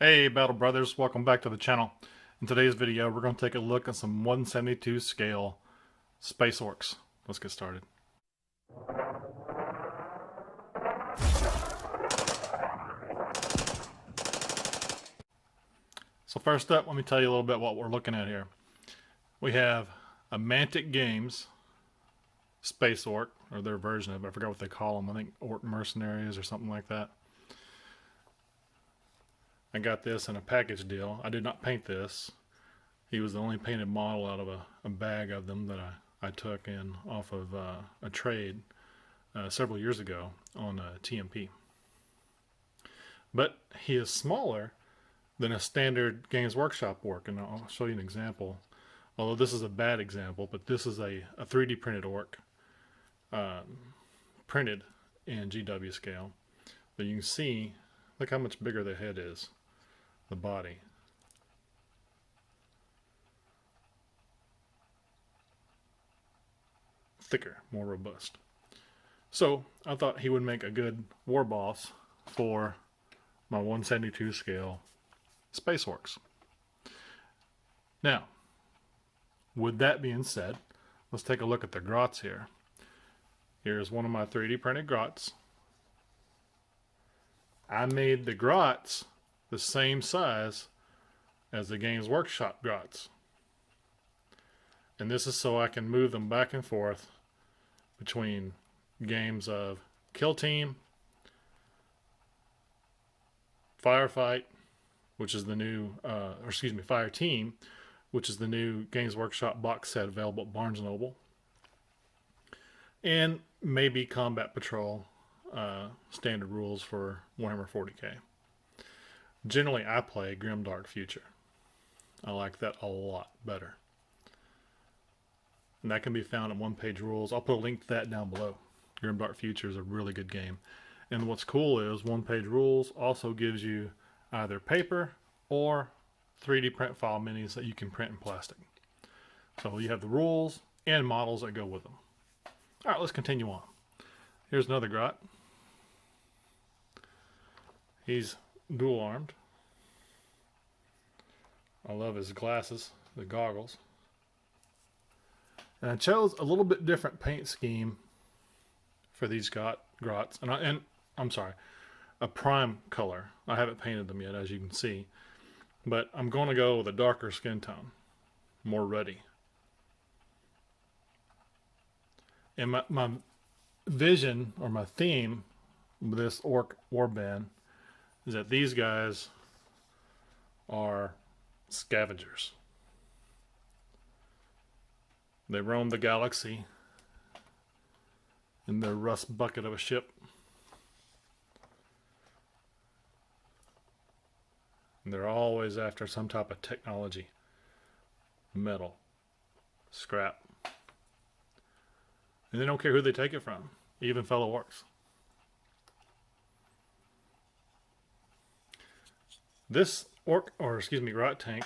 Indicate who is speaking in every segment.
Speaker 1: Hey Battle Brothers, welcome back to the channel. In today's video we're going to take a look at some 1/72 scale Space Orks. Let's get started. So first up, let me tell you a little bit what we're looking at here. We have a Mantic Games Space Ork, or their version of it. I forgot what they call them. I think Ork Mercenaries or something like that. I got this in a package deal. I did not paint this. He was the only painted model out of a bag of them that I took in off of a trade several years ago on TMP. But he is smaller than a standard Games Workshop ork, and I'll show you an example. Although this is a bad example, but this is a 3D printed ork, printed in GW scale. But you can see, look how much bigger the head is, the body. Thicker, more robust. So I thought he would make a good war boss for my 1/72 scale Space Orks. Now, with that being said, let's take a look at the grots here. Here's one of my 3D printed grots. I made the grots the same size as the Games Workshop grots. And this is so I can move them back and forth between games of Kill Team, Firefight, which is the new, Fire Team, which is the new Games Workshop box set available at Barnes & Noble, and maybe Combat Patrol, standard rules for Warhammer 40K. Generally, I play Grimdark Future. I like that a lot better. And that can be found in one-page rules. I'll put a link to that down below. Grimdark Future is a really good game. And what's cool is one-page rules also gives you either paper or 3D print file minis that you can print in plastic. So you have the rules and models that go with them. All right, let's continue on. Here's another grot. He's dual-armed. I love his glasses, the goggles. And I chose a little bit different paint scheme for these grots. And I'm sorry, a prime color. I haven't painted them yet, as you can see. But I'm going to go with a darker skin tone, more ruddy. And my vision, or my theme with this ork warband, is that these guys are scavengers. They roam the galaxy in their rust bucket of a ship. And they're always after some type of technology. Metal. Scrap. And they don't care who they take it from. Even fellow orks. This grot tank,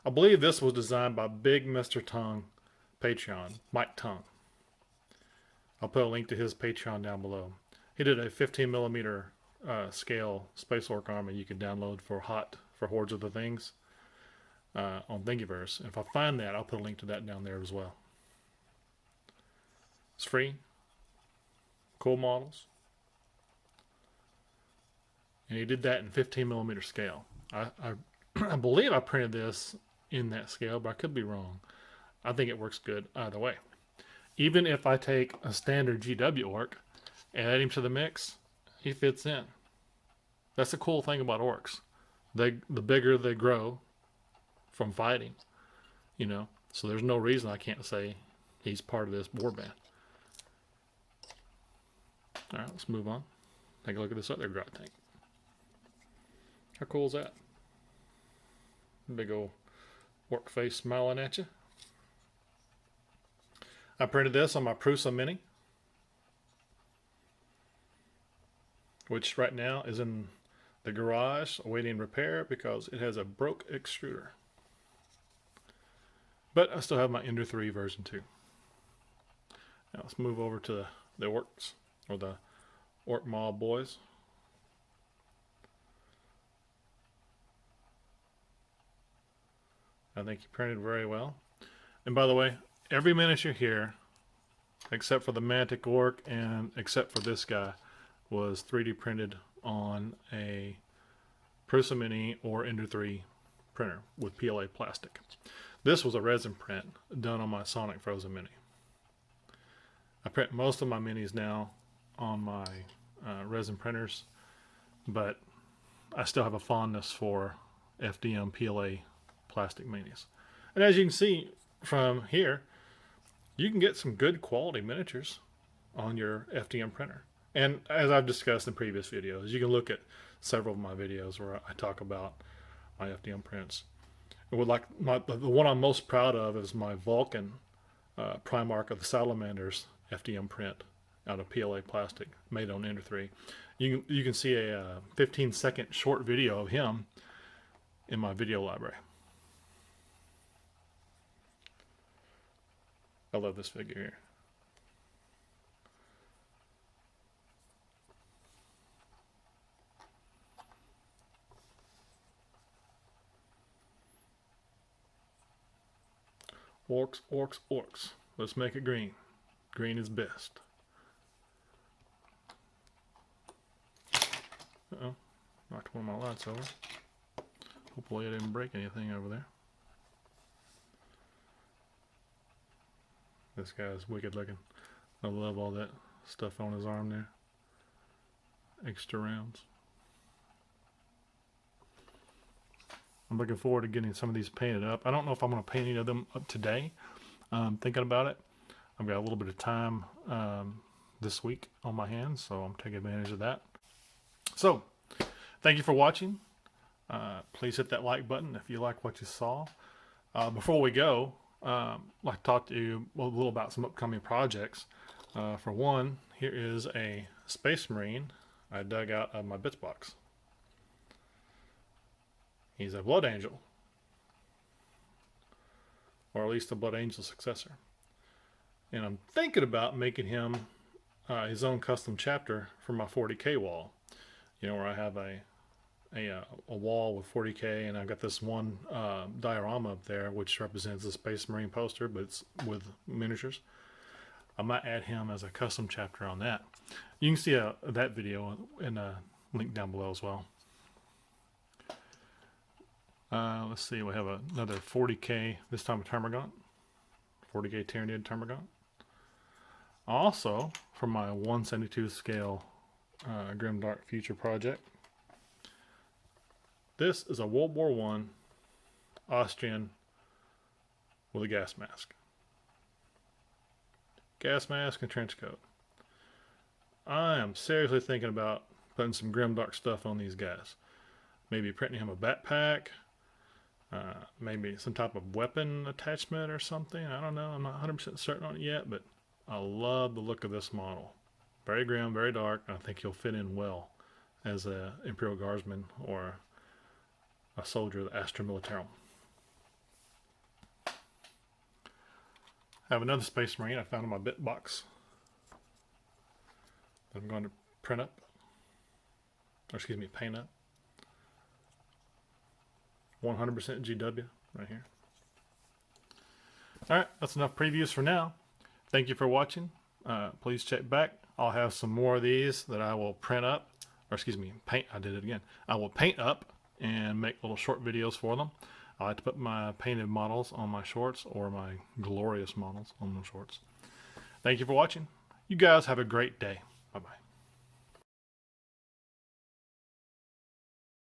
Speaker 1: I believe this was designed by Big Mr. Tongue Patreon, Mike Tongue. I'll put a link to his Patreon down below. He did a 15mm scale Space Ork army you can download for HotT, for Hordes of the Things, on Thingiverse. And if I find that, I'll put a link to that down there as well. It's free. Cool models. And he did that in 15mm scale. I believe I printed this in that scale, but I could be wrong. I think it works good either way. Even if I take a standard GW ork and add him to the mix, he fits in. That's the cool thing about orks. The bigger they grow from fighting, so there's no reason I can't say he's part of this warband. All right, let's move on. Take a look at this other grot tank. How cool is that? Big old ork face smiling at you. I printed this on my Prusa Mini, which right now is in the garage awaiting repair because it has a broke extruder. But I still have my Ender 3 version 2. Now let's move over to the orks, or the ork mob boys. I think he printed very well. And by the way, every miniature here, except for the Mantic Orc and except for this guy, was 3D printed on a Prusa Mini or Ender 3 printer with PLA plastic. This was a resin print done on my Sonic Frozen Mini. I print most of my minis now on my resin printers, but I still have a fondness for FDM PLA plastic minis. And as you can see from here, you can get some good quality miniatures on your FDM printer. And as I've discussed in previous videos, you can look at several of my videos where I talk about my FDM prints. The one I'm most proud of is my Vulcan Primarch of the Salamanders FDM print out of PLA plastic made on Ender 3. You can see a 15-second short video of him in my video library. I love this figure here. Orks, orks, orks. Let's make it green. Green is best. Uh-oh. Knocked one of my lights over. Hopefully I didn't break anything over there. This guy's wicked looking. I love all that stuff on his arm there. Extra rounds. I'm looking forward to getting some of these painted up. I don't know if I'm going to paint any of them up today. I'm thinking about it. I've got a little bit of time this week on my hands, so I'm taking advantage of that. So, thank you for watching. Please hit that like button if you like what you saw. Before we go, I'd like to talk to you a little about some upcoming projects. For one, here is a Space Marine I dug out of my bits box. He's a Blood Angel, or at least a Blood Angel successor. And I'm thinking about making him his own custom chapter for my 40K wall. You know, where I have a wall with 40K, and I've got this one diorama up there which represents the Space Marine poster, but it's with miniatures. I might add him as a custom chapter on that. You can see that video in a link down below as well. Let's see, we have another 40K, this time a Termagant. 40K Tyranid Terminal. Also, for my 1/72 scale Grimdark Future project, this is a World War I Austrian with a gas mask. Gas mask and trench coat. I am seriously thinking about putting some Grimdark stuff on these guys. Maybe printing him a backpack. Maybe some type of weapon attachment or something. I don't know. I'm not 100% certain on it yet, but I love the look of this model. Very grim, very dark. I think he'll fit in well as an Imperial Guardsman or a soldier of the Astra Militarum. I have another Space Marine I found in my bit box that I'm going to print up, or excuse me, paint up. 100% GW right here. Alright, that's enough previews for now. Thank you for watching. Please check back. I'll have some more of these that I will print up, or excuse me, paint. I did it again. I will paint up and make little short videos for them. I like to put my painted models on my shorts, or my glorious models on my shorts. Thank you for watching. You guys have a great day. Bye-bye.